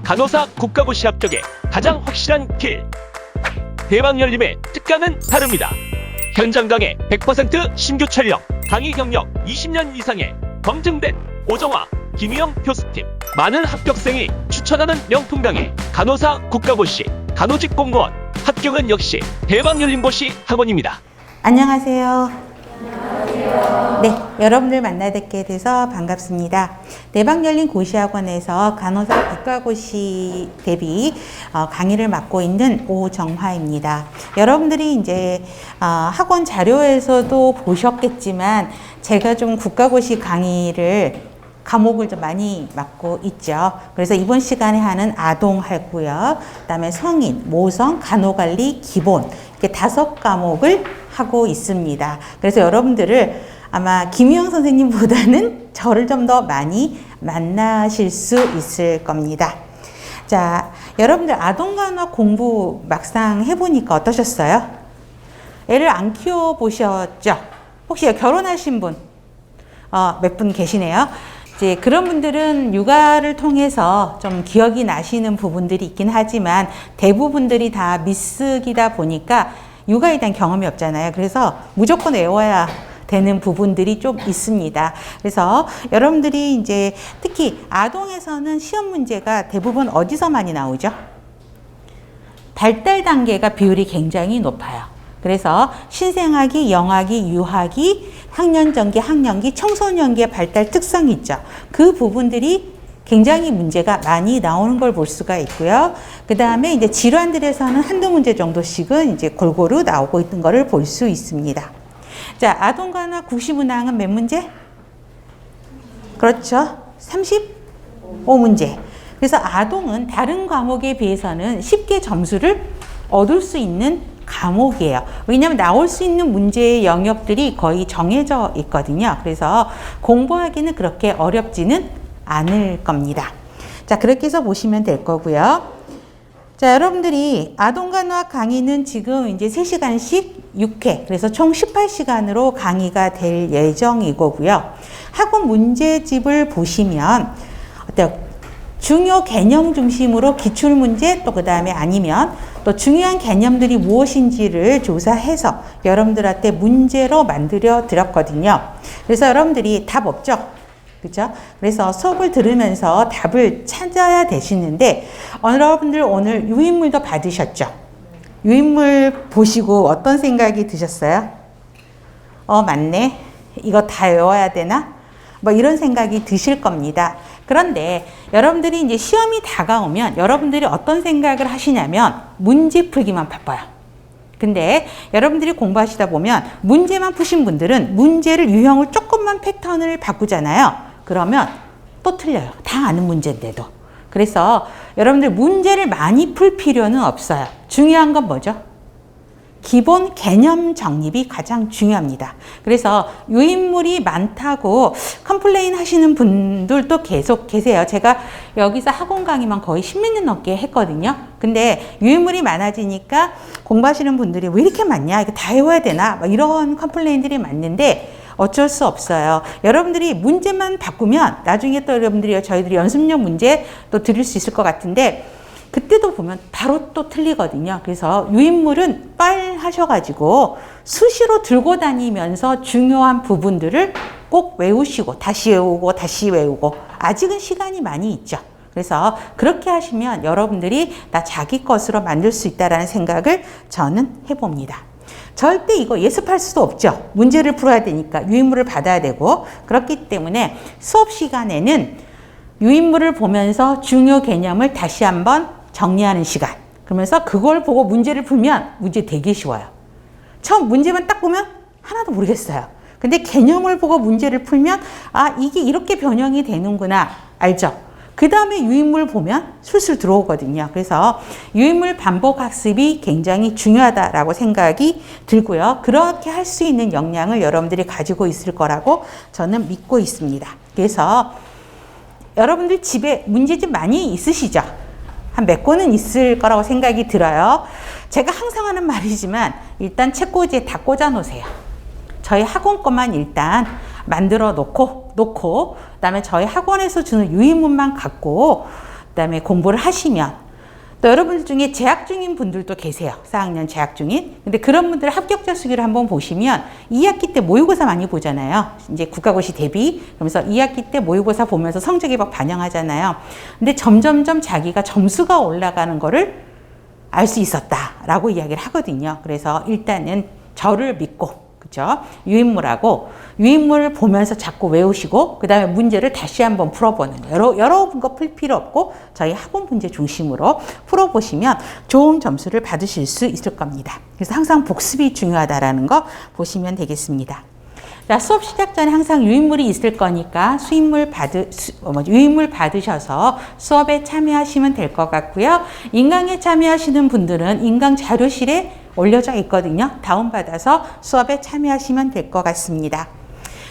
간호사 국가고시 합격에 가장 확실한 길. 대박열림의 특강은 다릅니다. 현장 강의 100% 신규 촬영, 강의 경력 20년 이상의 검증된 오정화, 김희영 교수팀, 많은 합격생이 추천하는 명품 강의, 간호사 국가고시, 간호직 공무원, 합격은 역시 대박열림고시 학원입니다. 안녕하세요. 네, 여러분들 만나뵙게 돼서 반갑습니다. 대박열린 고시학원에서 간호사 국가고시 대비 강의를 맡고 있는 오정화입니다. 여러분들이 이제 학원 자료에서도 보셨겠지만 제가 좀 국가고시 강의를 과목을 좀 많이 맡고 있죠. 그래서 이번 시간에 하는 아동 하고요. 그다음에 성인, 모성, 간호관리, 기본 이렇게 5과목을 하고 있습니다. 그래서 여러분들을 아마 김희영 선생님보다는 저를 좀 더 많이 만나실 수 있을 겁니다. 자, 여러분들 아동간호 공부 막상 해보니까 어떠셨어요? 애를 안 키워보셨죠? 혹시 결혼하신 분? 몇 분 계시네요. 이제 그런 분들은 육아를 통해서 좀 기억이 나시는 부분들이 있긴 하지만 대부분들이 다 미쓰기다 보니까 육아에 대한 경험이 없잖아요. 그래서 무조건 외워야 되는 부분들이 좀 있습니다. 그래서 여러분들이 이제 특히 아동에서는 시험 문제가 대부분 어디서 많이 나오죠? 발달 단계가 비율이 굉장히 높아요. 그래서 신생아기, 영아기, 유아기, 학년전기, 학년기, 청소년기의 발달 특성이 있죠. 그 부분들이 굉장히 문제가 많이 나오는 걸 볼 수가 있고요. 그 다음에 이제 질환들에서는 한두 문제 정도씩은 이제 골고루 나오고 있는 거를 볼 수 있습니다. 자, 아동간호 국시문항은 몇 문제? 그렇죠. 35문제. 그래서 아동은 다른 과목에 비해서는 쉽게 점수를 얻을 수 있는 과목이에요. 왜냐하면 나올 수 있는 문제의 영역들이 거의 정해져 있거든요. 그래서 공부하기는 그렇게 어렵지는 않을 겁니다. 자, 그렇게 해서 보시면 될 거고요. 자, 여러분들이 아동간호학 강의는 지금 이제 3시간씩 6회, 그래서 총 18시간으로 강의가 될 예정이고요. 학원 문제집을 보시면 어때요? 중요 개념 중심으로 기출문제, 또 그 다음에 아니면 또 중요한 개념들이 무엇인지를 조사해서 여러분들한테 문제로 만들어 드렸거든요. 그래서 여러분들이 답 없죠? 그죠? 그래서 수업을 들으면서 답을 찾아야 되시는데, 여러분들 오늘 유인물도 받으셨죠? 유인물 보시고 어떤 생각이 드셨어요? 맞네. 이거 다 외워야 되나? 뭐 이런 생각이 드실 겁니다. 그런데 여러분들이 이제 시험이 다가오면 여러분들이 어떤 생각을 하시냐면 문제 풀기만 바빠요. 근데 여러분들이 공부하시다 보면 문제만 푸신 분들은 문제를 유형을 조금만 패턴을 바꾸잖아요. 그러면 또 틀려요. 다 아는 문제인데도. 그래서 여러분들 문제를 많이 풀 필요는 없어요. 중요한 건 뭐죠? 기본 개념 정립이 가장 중요합니다. 그래서 유인물이 많다고 컴플레인 하시는 분들도 계속 계세요. 제가 여기서 학원 강의만 거의 10몇 년 넘게 했거든요. 근데 유인물이 많아지니까 공부하시는 분들이 왜 이렇게 많냐? 이거 다 외워야 되나? 막 이런 컴플레인들이 많는데 어쩔 수 없어요. 여러분들이 문제만 바꾸면 나중에 또 여러분들이 저희들이 연습용 문제 또 드릴 수 있을 것 같은데 그때도 보면 바로 또 틀리거든요. 그래서 유인물은 빨리 하셔가지고 수시로 들고 다니면서 중요한 부분들을 꼭 외우시고 다시 외우고 다시 외우고 아직은 시간이 많이 있죠. 그래서 그렇게 하시면 여러분들이 다 자기 것으로 만들 수 있다는 생각을 저는 해봅니다. 절대 이거 예습할 수도 없죠. 문제를 풀어야 되니까 유인물을 받아야 되고 그렇기 때문에 수업 시간에는 유인물을 보면서 중요 개념을 다시 한번 정리하는 시간. 그러면서 그걸 보고 문제를 풀면 문제 되게 쉬워요. 처음 문제만 딱 보면 하나도 모르겠어요. 근데 개념을 보고 문제를 풀면 이게 이렇게 변형이 되는구나 알죠? 그 다음에 유인물 보면 술술 들어오거든요. 그래서 유인물 반복 학습이 굉장히 중요하다라고 생각이 들고요. 그렇게 할 수 있는 역량을 여러분들이 가지고 있을 거라고 저는 믿고 있습니다. 그래서 여러분들 집에 문제집 많이 있으시죠? 한 몇 권은 있을 거라고 생각이 들어요. 제가 항상 하는 말이지만 일단 책꽂이에 다 꽂아 놓으세요. 저희 학원 것만 일단 만들어 놓고 그다음에 저희 학원에서 주는 유인물만 갖고 그다음에 공부를 하시면 또 여러분들 중에 재학 중인 분들도 계세요. 4학년 재학 중인. 근데 그런 분들 합격자 수기를 한번 보시면 2학기 때 모의고사 많이 보잖아요. 이제 국가고시 대비. 그러면서 2학기 때 모의고사 보면서 성적이 막 반영하잖아요. 근데 점점점 자기가 점수가 올라가는 거를 알 수 있었다라고 이야기를 하거든요. 그래서 일단은 저를 믿고, 그죠? 유인물을 보면서 자꾸 외우시고, 그 다음에 문제를 다시 한번 풀어보는 거예요. 여러 거 풀 필요 없고, 저희 학원 문제 중심으로 풀어보시면 좋은 점수를 받으실 수 있을 겁니다. 그래서 항상 복습이 중요하다라는 거 보시면 되겠습니다. 자, 수업 시작 전에 항상 유인물이 있을 거니까 유인물 받으셔서 수업에 참여하시면 될 것 같고요. 인강에 참여하시는 분들은 인강 자료실에 올려져 있거든요. 다운받아서 수업에 참여하시면 될 것 같습니다.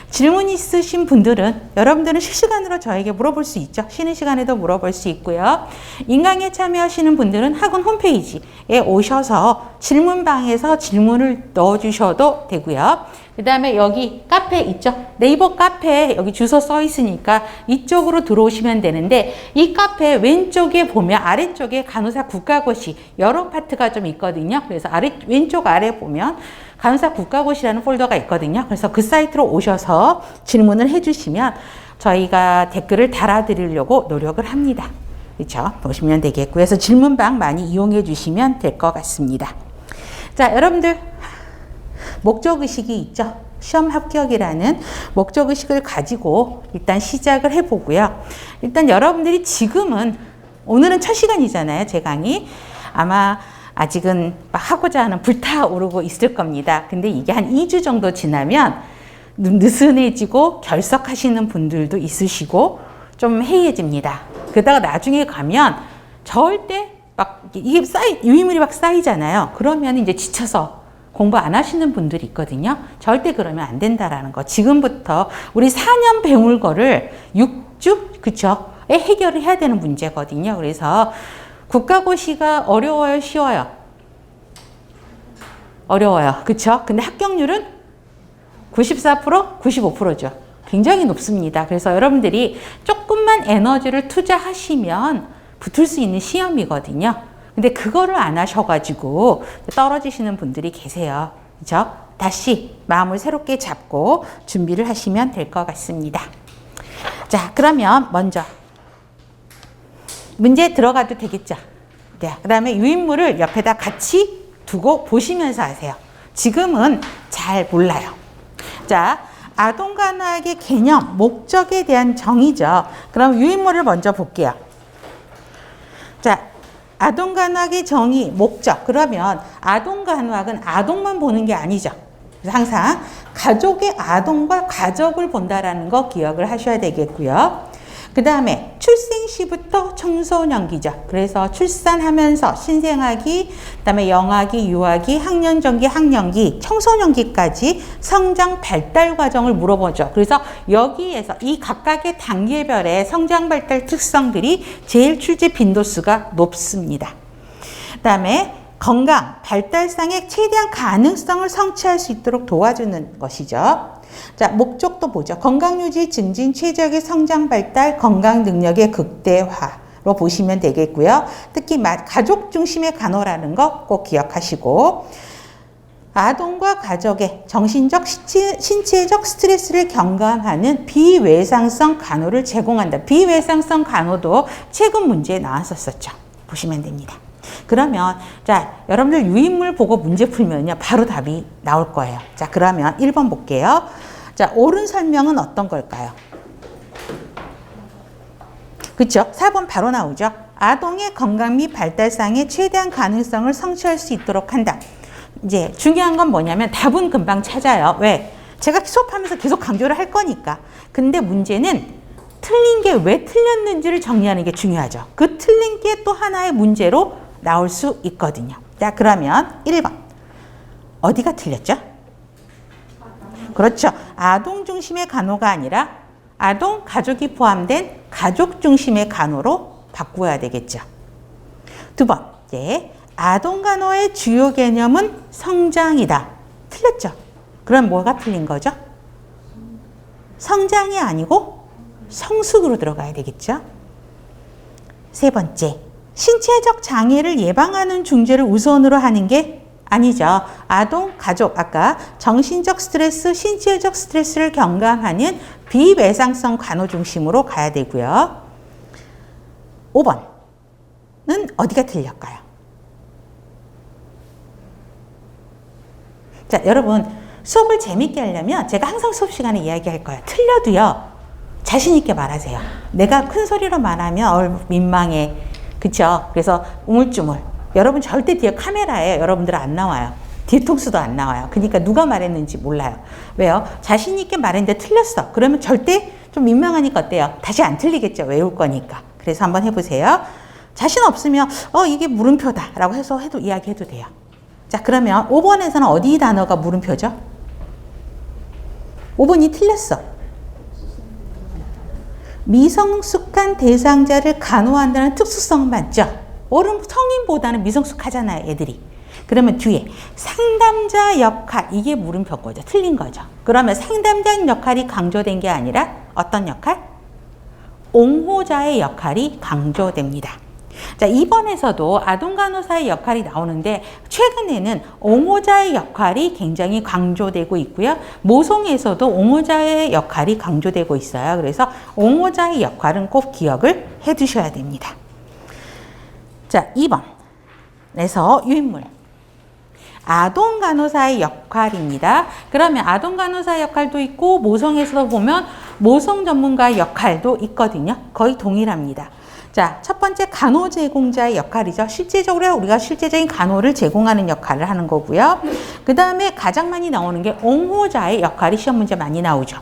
질문 있으신 분들은 여러분들은 실시간으로 저에게 물어볼 수 있죠. 쉬는 시간에도 물어볼 수 있고요. 인강에 참여하시는 분들은 학원 홈페이지에 오셔서 질문방에서 질문을 넣어주셔도 되고요. 그 다음에 여기 카페 있죠. 네이버 카페 여기 주소 써 있으니까 이쪽으로 들어오시면 되는데 이 카페 왼쪽에 보면 아래쪽에 간호사 국가고시 여러 파트가 좀 있거든요. 그래서 왼쪽 아래 보면 간호사 국가고시라는 폴더가 있거든요. 그래서 그 사이트로 오셔서 질문을 해주시면 저희가 댓글을 달아드리려고 노력을 합니다. 그렇죠? 보시면 되겠고요. 그래서 질문방 많이 이용해 주시면 될 것 같습니다. 자, 여러분들 목적의식이 있죠. 시험 합격이라는 목적의식을 가지고 일단 시작을 해보고요. 일단 여러분들이 지금은 오늘은 첫 시간이잖아요. 제 강의. 아마 아직은 막 하고자 하는 불타오르고 있을 겁니다. 근데 이게 한 2주 정도 지나면 느슨해지고 결석하시는 분들도 있으시고 좀 해이해집니다. 그러다가 나중에 가면 절대 막 이게 유인물이 막 쌓이잖아요. 그러면 이제 지쳐서 공부 안 하시는 분들이 있거든요. 절대 그러면 안 된다라는 거. 지금부터 우리 4년 배울 거를 6주, 그쵸? 에 해결을 해야 되는 문제거든요. 그래서 국가고시가 어려워요, 쉬워요? 어려워요. 그쵸? 근데 합격률은 94%, 95%죠. 굉장히 높습니다. 그래서 여러분들이 조금만 에너지를 투자하시면 붙을 수 있는 시험이거든요. 근데 그거를 안 하셔가지고 떨어지시는 분들이 계세요. 그죠? 다시 마음을 새롭게 잡고 준비를 하시면 될 것 같습니다. 자, 그러면 먼저 문제 들어가도 되겠죠? 네, 그 다음에 유인물을 옆에다 같이 두고 보시면서 하세요. 지금은 잘 몰라요. 자, 아동간호학의 개념, 목적에 대한 정의죠. 그럼 유인물을 먼저 볼게요. 자, 아동간호학의 정의, 목적. 그러면 아동간호학은 아동만 보는 게 아니죠. 그래서 항상 가족의 아동과 가족을 본다라는 거 기억을 하셔야 되겠고요. 그 다음에 출생 시부터 청소년기죠. 그래서 출산하면서 신생아기, 그 다음에 영아기, 유아기, 학년전기, 학년기, 청소년기까지 성장 발달 과정을 물어보죠. 그래서 여기에서 이 각각의 단계별의 성장 발달 특성들이 제일 출제 빈도수가 높습니다. 그 다음에 건강, 발달상의 최대한 가능성을 성취할 수 있도록 도와주는 것이죠. 자, 목적도 보죠. 건강유지, 증진, 최적의 성장 발달, 건강 능력의 극대화로 보시면 되겠고요. 특히 가족 중심의 간호라는 거 꼭 기억하시고, 아동과 가족의 정신적, 신체적 스트레스를 경감하는 비외상성 간호를 제공한다. 비외상성 간호도 최근 문제에 나왔었죠. 보시면 됩니다. 그러면 자, 여러분들 유인물 보고 문제 풀면요 바로 답이 나올 거예요. 자, 그러면 1번 볼게요. 자, 옳은 설명은 어떤 걸까요? 그렇죠? 4번 바로 나오죠. 아동의 건강 및 발달상의 최대한 가능성을 성취할 수 있도록 한다. 이제 중요한 건 뭐냐면 답은 금방 찾아요. 왜? 제가 수업하면서 계속 강조를 할 거니까. 근데 문제는 틀린 게 왜 틀렸는지를 정리하는 게 중요하죠. 그 틀린 게 또 하나의 문제로 나올 수 있거든요. 자, 그러면 1번. 어디가 틀렸죠? 그렇죠. 아동 중심의 간호가 아니라 아동, 가족이 포함된 가족 중심의 간호로 바꾸어야 되겠죠. 2번. 네. 아동 간호의 주요 개념은 성장이다. 틀렸죠. 그럼 뭐가 틀린 거죠? 성장이 아니고 성숙으로 들어가야 되겠죠. 세 번째, 신체적 장애를 예방하는 중재를 우선으로 하는 게 아니죠. 아동, 가족, 아까 정신적 스트레스, 신체적 스트레스를 경감하는 비외상성 간호 중심으로 가야 되고요. 5번은 어디가 틀릴까요? 자, 여러분 수업을 재밌게 하려면 제가 항상 수업 시간에 이야기할 거예요. 틀려도요, 자신 있게 말하세요. 내가 큰 소리로 말하면 민망해. 그쵸? 그래서 우물쭈물. 여러분 절대 뒤에 카메라에 여러분들 안 나와요. 뒤통수도 안 나와요. 그러니까 누가 말했는지 몰라요. 왜요? 자신 있게 말했는데 틀렸어. 그러면 절대 좀 민망하니까 어때요? 다시 안 틀리겠죠. 외울 거니까. 그래서 한번 해보세요. 자신 없으면 이게 물음표다 라고 해서 이야기해도 돼요. 자, 그러면 5번에서는 어디 단어가 물음표죠? 5번이 틀렸어. 미성숙한 대상자를 간호한다는 특수성 맞죠? 성인보다는 미성숙하잖아요, 애들이. 그러면 뒤에 상담자 역할, 이게 물음표인 거죠. 틀린 거죠. 그러면 상담자 역할이 강조된 게 아니라 어떤 역할? 옹호자의 역할이 강조됩니다. 자, 2번에서도 아동간호사의 역할이 나오는데 최근에는 옹호자의 역할이 굉장히 강조되고 있고요. 모송에서도 옹호자의 역할이 강조되고 있어요. 그래서 옹호자의 역할은 꼭 기억을 해 두셔야 됩니다. 자, 2번에서 유인물. 아동간호사의 역할입니다. 그러면 아동간호사의 역할도 있고 모성에서도 보면 모성 전문가의 역할도 있거든요. 거의 동일합니다. 자, 첫 번째 간호 제공자의 역할이죠. 실제적으로 우리가 실제적인 간호를 제공하는 역할을 하는 거고요. 그 다음에 가장 많이 나오는 게 옹호자의 역할이 시험 문제 많이 나오죠.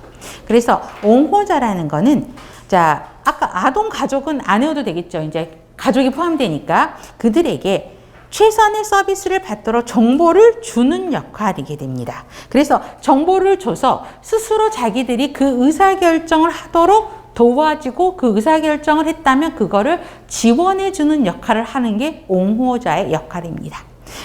그래서 옹호자라는 거는, 자, 아까 아동 가족은 안 외워도 되겠죠. 이제 가족이 포함되니까 그들에게 최선의 서비스를 받도록 정보를 주는 역할이게 됩니다. 그래서 정보를 줘서 스스로 자기들이 그 의사결정을 하도록 도와주고 그 의사결정을 했다면 그거를 지원해주는 역할을 하는 게 옹호자의 역할입니다.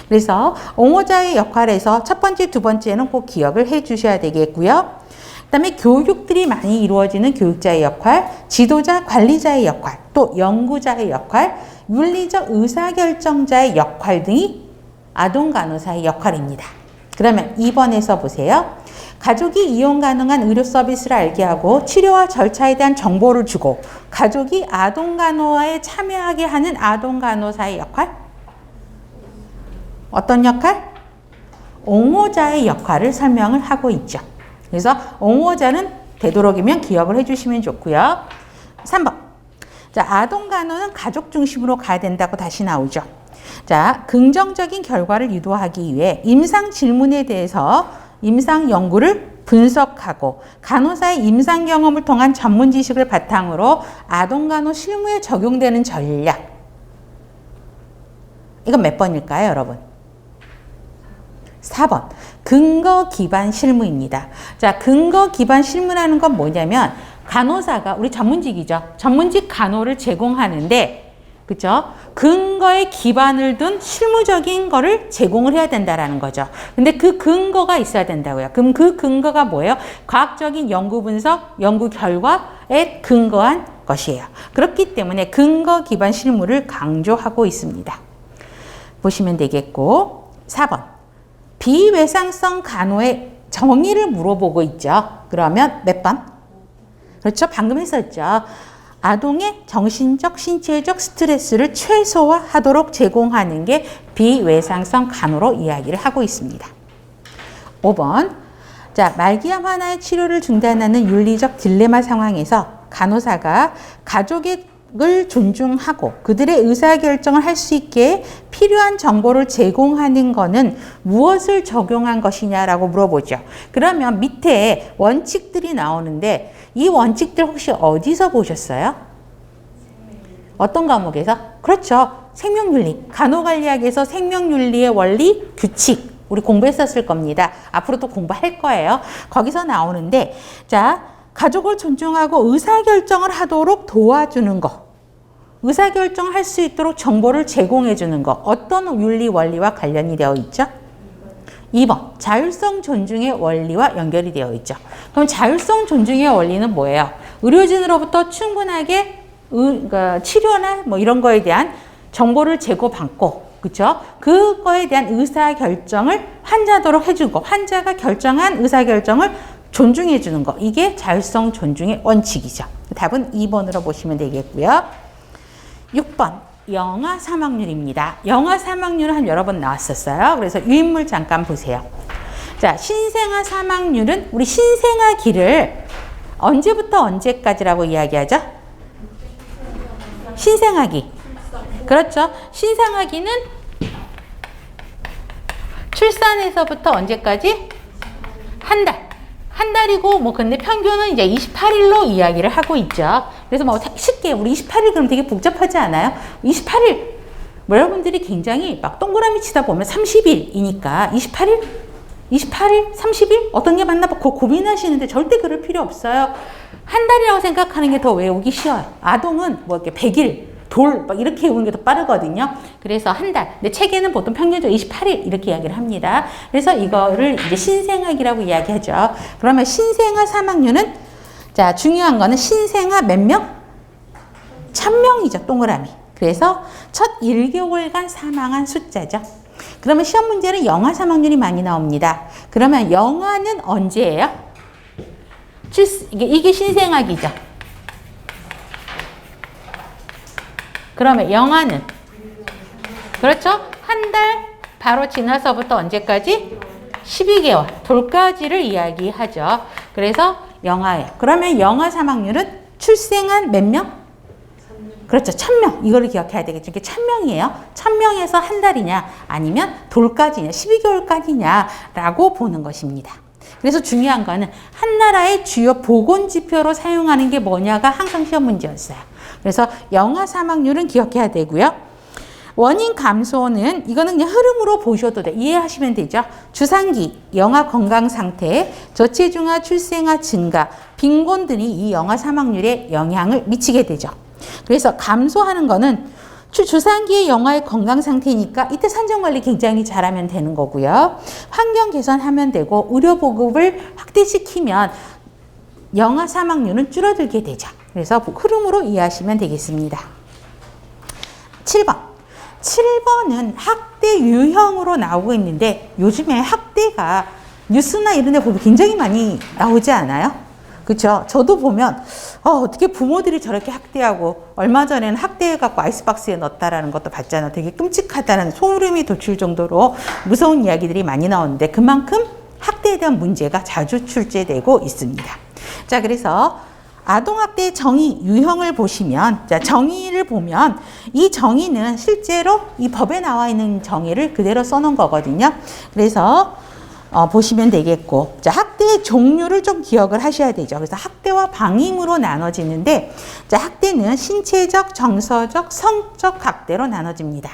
그래서 옹호자의 역할에서 첫 번째, 두 번째는 꼭 기억을 해 주셔야 되겠고요. 그 다음에 교육들이 많이 이루어지는 교육자의 역할, 지도자, 관리자의 역할, 또 연구자의 역할, 윤리적 의사결정자의 역할 등이 아동간호사의 역할입니다. 그러면 2번에서 보세요. 가족이 이용 가능한 의료 서비스를 알게 하고 치료와 절차에 대한 정보를 주고 가족이 아동간호에 참여하게 하는 아동간호사의 역할? 어떤 역할? 옹호자의 역할을 설명을 하고 있죠. 그래서 옹호자는 되도록이면 기억을 해주시면 좋고요. 3번. 자, 아동간호는 가족 중심으로 가야 된다고 다시 나오죠. 자, 긍정적인 결과를 유도하기 위해 임상 질문에 대해서 임상 연구를 분석하고 간호사의 임상 경험을 통한 전문 지식을 바탕으로 아동간호 실무에 적용되는 전략. 이건 몇 번일까요, 여러분? 4번. 근거 기반 실무입니다. 자, 근거 기반 실무라는 건 뭐냐면 간호사가 우리 전문직이죠. 전문직 간호를 제공하는데 그렇죠? 근거에 기반을 둔 실무적인 거를 제공을 해야 된다라는 거죠. 근데 그 근거가 있어야 된다고요. 그럼 그 근거가 뭐예요? 과학적인 연구 분석, 연구 결과에 근거한 것이에요. 그렇기 때문에 근거 기반 실무를 강조하고 있습니다. 보시면 되겠고 4번. 비외상성 간호의 정의를 물어보고 있죠. 그러면 몇 번? 그렇죠? 방금 했었죠. 아동의 정신적, 신체적 스트레스를 최소화하도록 제공하는 게 비외상성 간호로 이야기를 하고 있습니다. 5번. 자, 말기암 환자의 치료를 중단하는 윤리적 딜레마 상황에서 간호사가 가족을 존중하고 그들의 의사결정을 할 수 있게 필요한 정보를 제공하는 것은 무엇을 적용한 것이냐라고 물어보죠. 그러면 밑에 원칙들이 나오는데 이 원칙들 혹시 어디서 보셨어요? 어떤 과목에서? 그렇죠. 생명윤리. 간호관리학에서 생명윤리의 원리, 규칙. 우리 공부했었을 겁니다. 앞으로 또 공부할 거예요. 거기서 나오는데 자, 가족을 존중하고 의사결정을 하도록 도와주는 거. 의사결정을 할 수 있도록 정보를 제공해 주는 거. 어떤 윤리 원리와 관련이 되어 있죠? 2번. 자율성 존중의 원리와 연결이 되어 있죠. 그럼 자율성 존중의 원리는 뭐예요? 의료진으로부터 충분하게 그러니까 치료나 뭐 이런 거에 대한 정보를 제공받고, 그렇죠? 그거에 대한 의사 결정을 환자도록 해주고, 환자가 결정한 의사 결정을 존중해 주는 거, 이게 자율성 존중의 원칙이죠. 답은 2번으로 보시면 되겠고요. 6번 영아 사망률입니다. 영아 사망률은 한 여러 번 나왔었어요. 그래서 유인물 잠깐 보세요. 자, 신생아 사망률은 우리 신생아기를 언제부터 언제까지라고 이야기하죠? 신생아기. 그렇죠. 신생아기는 출산에서부터 언제까지? 한 달. 한 달이고, 뭐, 근데 평균은 이제 28일로 이야기를 하고 있죠. 그래서 뭐, 쉽게, 우리 28일 그럼 되게 복잡하지 않아요? 28일. 뭐, 여러분들이 굉장히 막 동그라미 치다 보면 30일이니까 28일? 28일? 30일? 어떤 게 맞나 봐. 고민하시는데 절대 그럴 필요 없어요. 한 달이라고 생각하는 게 더 외우기 쉬워요. 아동은 뭐 이렇게 100일, 돌, 막 이렇게 외우는 게 더 빠르거든요. 그래서 한 달. 근데 책에는 보통 평균적으로 28일 이렇게 이야기를 합니다. 그래서 이거를 이제 신생아기라고 이야기하죠. 그러면 신생아 사망률은, 자, 중요한 거는 신생아 몇 명? 1000명이죠. 동그라미. 그래서 첫 1개월간 사망한 숫자죠. 그러면 시험 문제는 영아 사망률이 많이 나옵니다. 그러면 영아는 언제예요? 이게 신생아기죠. 그러면 영아는, 그렇죠? 한 달 바로 지나서부터 언제까지? 12개월, 돌까지를 이야기하죠. 그래서 영아예요. 그러면 영아 사망률은 출생한 몇 명? 그렇죠. 1000명. 이거를 기억해야 되겠죠. 이게 1000명이에요. 1000명에서 한 달이냐, 아니면 돌까지냐, 12개월까지냐라고 보는 것입니다. 그래서 중요한 거는 한 나라의 주요 보건지표로 사용하는 게 뭐냐가 항상 시험 문제였어요. 그래서 영아 사망률은 기억해야 되고요. 원인 감소는, 이거는 그냥 흐름으로 보셔도 돼. 이해하시면 되죠. 주상기, 영아 건강 상태, 저체중아, 출생아 증가, 빈곤 등이 이 영아 사망률에 영향을 미치게 되죠. 그래서 감소하는 거는 주상기의 영아의 건강 상태니까 이때 산정관리 굉장히 잘하면 되는 거고요. 환경 개선하면 되고, 의료 보급을 확대시키면 영아 사망률은 줄어들게 되죠. 그래서 흐름으로 이해하시면 되겠습니다. 7번. 7번은 학대 유형으로 나오고 있는데, 요즘에 학대가 뉴스나 이런 데 보면 굉장히 많이 나오지 않아요? 그렇죠? 저도 보면 어떻게 부모들이 저렇게 학대하고, 얼마 전에는 학대해갖고 아이스박스에 넣었다라는 것도 봤잖아요. 되게 끔찍하다는 소름이 돋칠 정도로 무서운 이야기들이 많이 나오는데, 그만큼 학대에 대한 문제가 자주 출제되고 있습니다. 자, 그래서 아동학대의 정의, 유형을 보시면, 자, 정의를 보면 이 정의는 실제로 이 법에 나와 있는 정의를 그대로 써놓은 거거든요. 그래서 보시면 되겠고, 자, 학대의 종류를 좀 기억을 하셔야 되죠. 그래서 학대와 방임으로 나눠지는데, 자, 학대는 신체적, 정서적, 성적 학대로 나눠집니다.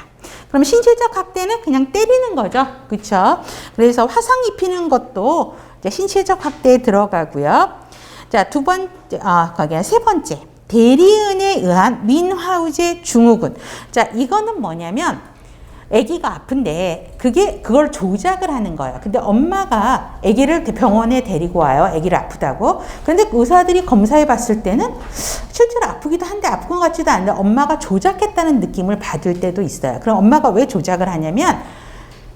그럼 신체적 학대는 그냥 때리는 거죠. 그렇죠? 그래서 화상 입히는 것도 이제 신체적 학대에 들어가고요. 자, 세 번째. 대리은에 의한 민화우제 증후군. 자, 이거는 뭐냐면, 아기가 아픈데 그걸 조작을 하는 거예요. 근데 엄마가 아기를 병원에 데리고 와요. 아기를 아프다고. 그런데 의사들이 검사해 봤을 때는 실제로 아프기도 한데 아픈 것 같지도 않은데 엄마가 조작했다는 느낌을 받을 때도 있어요. 그럼 엄마가 왜 조작을 하냐면,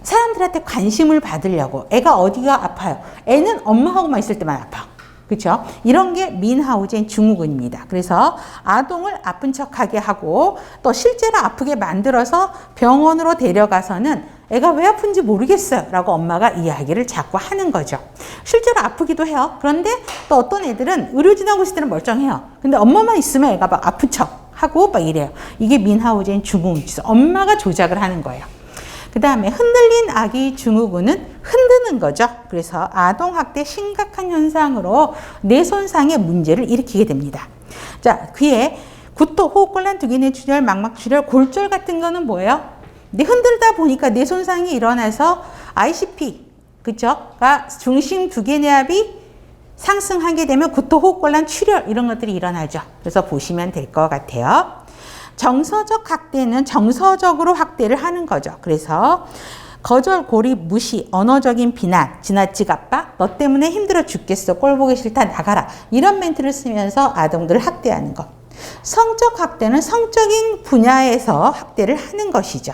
사람들한테 관심을 받으려고. 애가 어디가 아파요? 애는 엄마하고만 있을 때만 아파. 그렇죠? 이런 게 민하우젠 증후군입니다. 그래서 아동을 아픈 척하게 하고, 또 실제로 아프게 만들어서 병원으로 데려가서는 애가 왜 아픈지 모르겠어요 라고 엄마가 이야기를 자꾸 하는 거죠. 실제로 아프기도 해요. 그런데 또 어떤 애들은 의료진하고 있을 때는 멀쩡해요. 근데 엄마만 있으면 애가 막 아픈 척 하고 막 이래요. 이게 민하우젠 증후군이죠. 엄마가 조작을 하는 거예요. 그 다음에 흔들린 아기 증후군은 흔드는 거죠. 그래서 아동학대 심각한 현상으로 뇌 손상의 문제를 일으키게 됩니다. 자, 귀에 구토, 호흡곤란, 두개뇌출혈, 망막출혈, 골절 같은 거는 뭐예요? 흔들다 보니까 뇌 손상이 일어나서 ICP, 그쵸?가 중심 두개뇌압이 상승하게 되면 구토, 호흡곤란, 출혈 이런 것들이 일어나죠. 그래서 보시면 될 것 같아요. 정서적 학대는 정서적으로 학대를 하는 거죠. 그래서 거절, 고립, 무시, 언어적인 비난, 지나치게 압박, 너 때문에 힘들어 죽겠어, 꼴 보기 싫다, 나가라 이런 멘트를 쓰면서 아동들을 학대하는 것. 성적 학대는 성적인 분야에서 학대를 하는 것이죠.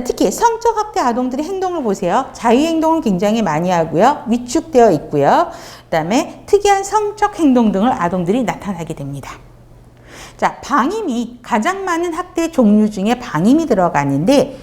특히 성적 학대 아동들의 행동을 보세요. 자유행동을 굉장히 많이 하고요. 위축되어 있고요. 그 다음에 특이한 성적 행동 등을 아동들이 나타나게 됩니다. 자, 방임이 가장 많은 학대 종류 중에 방임이 들어가는데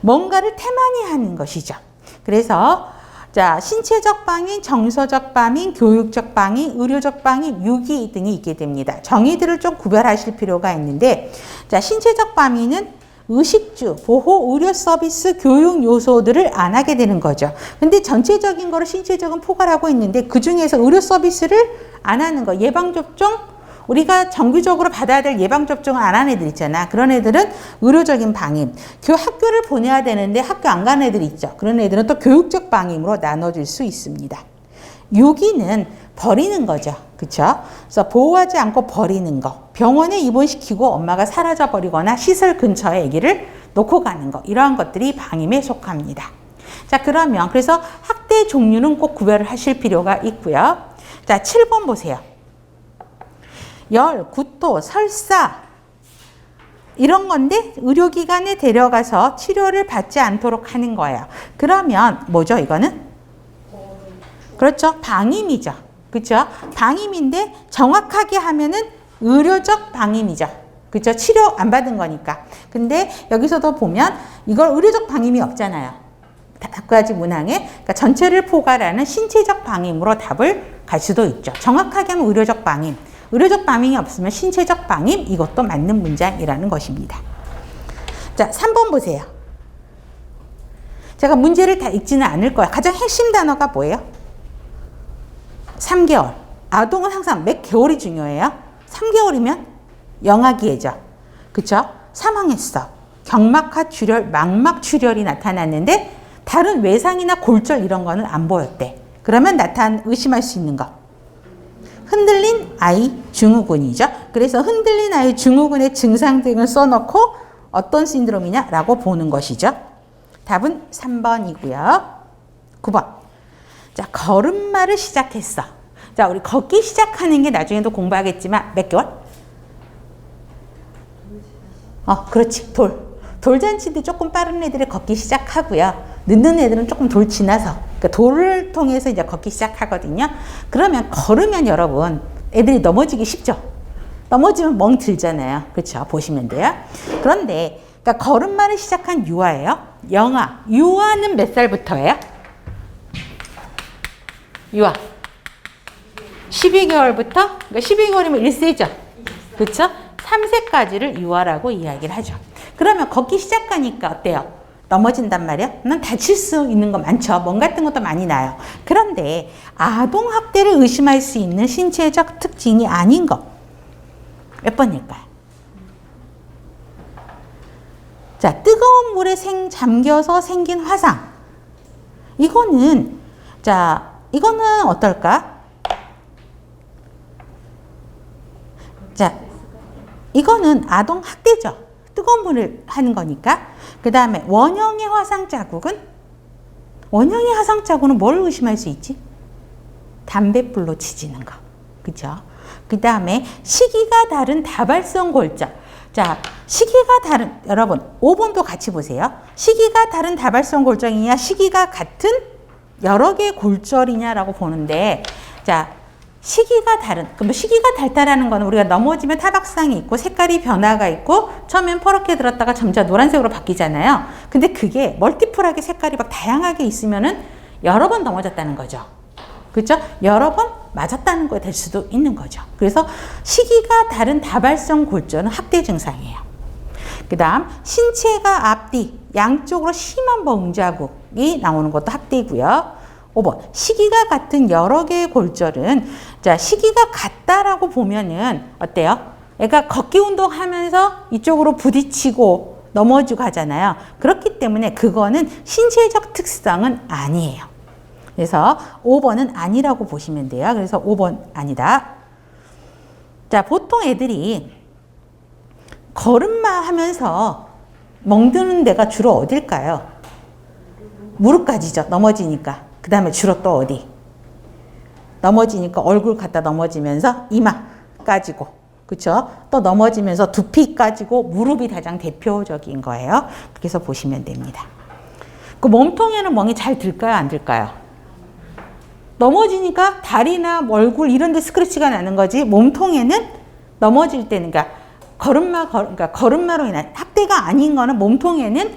뭔가를 태만히 하는 것이죠. 그래서 자, 신체적 방임, 정서적 방임, 교육적 방임, 의료적 방임, 유기 등이 있게 됩니다. 정의들을 좀 구별하실 필요가 있는데 자, 신체적 방임은 의식주, 보호, 의료 서비스, 교육 요소들을 안 하게 되는 거죠. 근데 전체적인 거를 신체적인 포괄하고 있는데 그 중에서 의료 서비스를 안 하는 거, 예방접종, 우리가 정기적으로 받아야 될 예방접종을 안 하는 애들 있잖아. 그런 애들은 의료적인 방임. 학교를 보내야 되는데 학교 안 가는 애들 있죠. 그런 애들은 또 교육적 방임으로 나눠질 수 있습니다. 유기는 버리는 거죠. 그쵸? 그래서 보호하지 않고 버리는 거. 병원에 입원시키고 엄마가 사라져 버리거나 시설 근처에 아기를 놓고 가는 거. 이러한 것들이 방임에 속합니다. 자, 그러면 그래서 학대 종류는 꼭 구별을 하실 필요가 있고요. 자, 7번 보세요. 열, 구토, 설사 이런 건데 의료기관에 데려가서 치료를 받지 않도록 하는 거예요. 그러면 뭐죠, 이거는? 그렇죠. 방임이죠. 그렇죠. 방임인데 정확하게 하면은 의료적 방임이죠. 그렇죠. 치료 안 받은 거니까. 근데 여기서도 보면 이걸 의료적 방임이 없잖아요. 두 가지 문항에. 그러니까 전체를 포괄하는 신체적 방임으로 답을 갈 수도 있죠. 정확하게 하면 의료적 방임. 의료적 방임이 없으면 신체적 방임, 이것도 맞는 문장이라는 것입니다. 자, 3번 보세요. 제가 문제를 다 읽지는 않을 거예요. 가장 핵심 단어가 뭐예요? 3개월. 아동은 항상 몇 개월이 중요해요? 3개월이면 영아기예죠. 그쵸? 사망했어. 경막하 출혈, 망막 출혈이 나타났는데 다른 외상이나 골절 이런 거는 안 보였대. 그러면 의심할 수 있는 거. 흔들린 아이 증후군이죠. 그래서 흔들린 아이 증후군의 증상 등을 써놓고 어떤 신드롬이냐라고 보는 것이죠. 답은 3번이고요. 9번. 자, 걸음마를 시작했어. 자, 우리 걷기 시작하는 게 나중에도 공부하겠지만 몇 개월? 그렇지. 돌잔치 때 조금 빠른 애들이 걷기 시작하고요. 늦는 애들은 조금 돌 지나서, 그러니까 돌을 통해서 이제 걷기 시작하거든요. 그러면 걸으면 여러분, 애들이 넘어지기 쉽죠? 넘어지면 멍 들잖아요. 그렇죠? 보시면 돼요. 그런데, 그러니까 걸음마를 시작한 유아예요. 영아. 유아는 몇 살부터예요? 유아. 12개월부터, 그러니까 12개월이면 1세죠. 그렇죠? 3세까지를 유아라고 이야기를 하죠. 그러면 걷기 시작하니까 어때요? 넘어진단 말이야? 난 다칠 수 있는 거 많죠. 멍 같은 것도 많이 나요. 그런데 아동학대를 의심할 수 있는 신체적 특징이 아닌 거. 몇 번일까요? 자, 뜨거운 물에 잠겨서 생긴 화상. 이거는 어떨까? 자, 이거는 아동학대죠. 뜨거운 물을 하는 거니까. 그 다음에 원형의 화상 자국은? 원형의 화상 자국은 뭘 의심할 수 있지? 담뱃불로 지지는 거. 그죠? 그 다음에 시기가 다른 다발성 골절. 자, 시기가 다른, 여러분, 5번도 같이 보세요. 시기가 다른 다발성 골절이냐, 시기가 같은 여러 개의 골절이냐라고 보는데, 자, 시기가 다른, 그럼 시기가 달다라는 거는 우리가 넘어지면 타박상이 있고 색깔이 변화가 있고 처음엔 퍼렇게 들었다가 점차 노란색으로 바뀌잖아요. 근데 그게 멀티플하게 색깔이 막 다양하게 있으면은 여러 번 넘어졌다는 거죠. 그렇죠? 여러 번 맞았다는 거에 될 수도 있는 거죠. 그래서 시기가 다른 다발성 골절은 학대 증상이에요. 그 다음 신체가 앞뒤 양쪽으로 심한 멍자국이 나오는 것도 학대이고요. 5번 시기가 같은 여러 개의 골절은 자 시기가 같다라고 보면은 어때요? 애가 걷기 운동하면서 이쪽으로 부딪히고 넘어지고 하잖아요. 그렇기 때문에 그거는 신체적 특성은 아니에요. 그래서 5번은 아니라고 보시면 돼요. 그래서 5번 아니다. 자 보통 애들이 걸음마 하면서 멍드는 데가 주로 어딜까요? 무릎까지죠. 넘어지니까. 그 다음에 주로 또 어디? 넘어지니까 얼굴 갖다 넘어지면서 이마까지고. 그쵸? 또 넘어지면서 두피 까지고 무릎이 가장 대표적인 거예요. 그래서 보시면 됩니다. 그 몸통에는 멍이 잘 들까요? 안 들까요? 넘어지니까 다리나 얼굴 이런 데 스크래치가 나는 거지 몸통에는 넘어질 때는 그러니까 걸음마로 인한 학대가 아닌 거는 몸통에는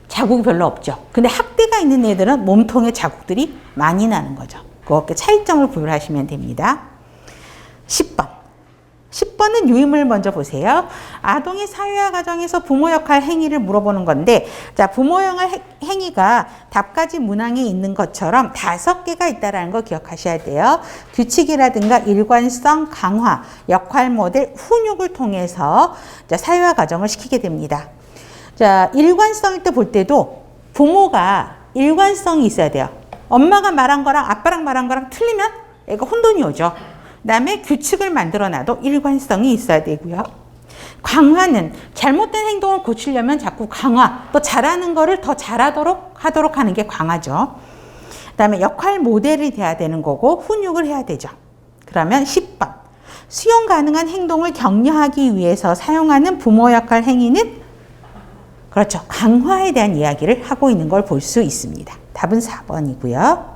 자국이 별로 없죠. 근데 학대가 있는 애들은 몸통에 자국들이 많이 나는 거죠. 그렇게 차이점을 구별하시면 됩니다. 10번. 10번은 유의문을 먼저 보세요. 아동의 사회화 과정에서 부모 역할 행위를 물어보는 건데, 자, 부모 역할 행위가 답가지 문항에 있는 것처럼 5개가 있다는 거 기억하셔야 돼요. 규칙이라든가 일관성, 강화, 역할 모델, 훈육을 통해서 자, 사회화 과정을 시키게 됩니다. 자, 일관성일 때 볼 때도 부모가 일관성이 있어야 돼요. 엄마가 말한 거랑 아빠랑 말한 거랑 틀리면 애가 혼돈이 오죠. 그다음에 규칙을 만들어놔도 일관성이 있어야 되고요. 강화는 잘못된 행동을 고치려면 자꾸 강화, 또 잘하는 거를 더 잘하도록 하는 게 강화죠. 그다음에 역할 모델이 돼야 되는 거고 훈육을 해야 되죠. 그러면 10번. 수용 가능한 행동을 격려하기 위해서 사용하는 부모 역할 행위는 그렇죠. 강화에 대한 이야기를 하고 있는 걸 볼 수 있습니다. 답은 4번이고요.